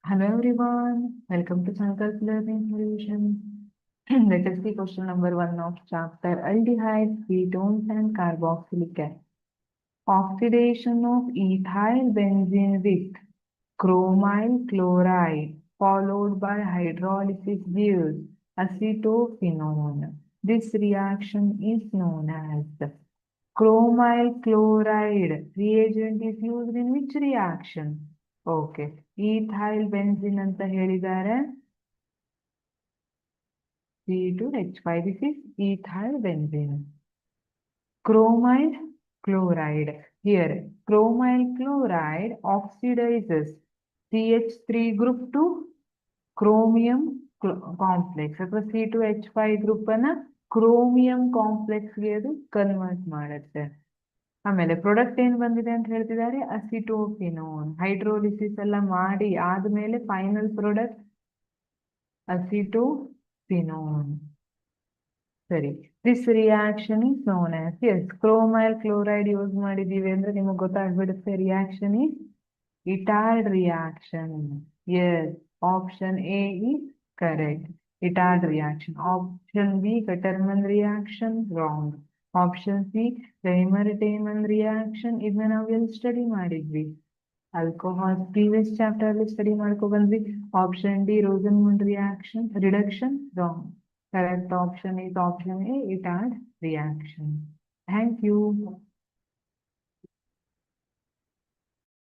Hello everyone, welcome to Sankalp Learning Solutions. Let us see question number 1 of chapter Aldehydes, Ketones and Carboxylic acid. Oxidation of ethyl benzene with chromyl chloride followed by hydrolysis gives acetophenone. This reaction is known as chromyl chloride. Reagent is used in which reaction? Okay. ethyl benzene ಅಂತ ಹೇಳಿದ್ದಾರೆ C2H5. This is ethyl benzene. Chromyl chloride. Here, chromyl chloride oxidizes CH3 group to chromium complex ಅಥವಾ C2H5 group ಅನ್ನ chromium complex ಗೆ ಅದು convert ಮಾಡುತ್ತೆ. ಆಮೇಲೆ product ಏನ್ ಬಂದಿದೆ ಅಂತ ಹೇಳ್ತಿದ್ದಾರೆ ಅಸಿಟೋಫಿನೋನ್. ಹೈಡ್ರೋಲಿಸಿಸ್ ಎಲ್ಲ ಮಾಡಿ ಆದ್ಮೇಲೆ ಫೈನಲ್ ಪ್ರಾಡಕ್ಟ್ ಅಸಿಟೋಫಿನೋನ್. ಸರಿ, this reaction is known as as chromyl chloride use ಮಾಡಿದೀವಿ ಅಂದ್ರೆ ನಿಮಗೆ ಗೊತ್ತಾಗ್ಬಿಡುತ್ತೆ reaction is Etard reaction. Yes, option A is correct. Etard reaction. Option B Gattermann reaction wrong. Option C Reimer Tiemann reaction. ಇದನ್ನ ನಾವು ಎಲ್ಲಿ study ಮಾಡಿದ್ವಿ? Alcohol previous chapter ಅಲ್ಲಿ study ಮಾಡ್ಕೊ ಬಂದ್ವಿ. Option D Rosenmund reaction reduction wrong. Correct option is option A, Itard reaction. Thank you.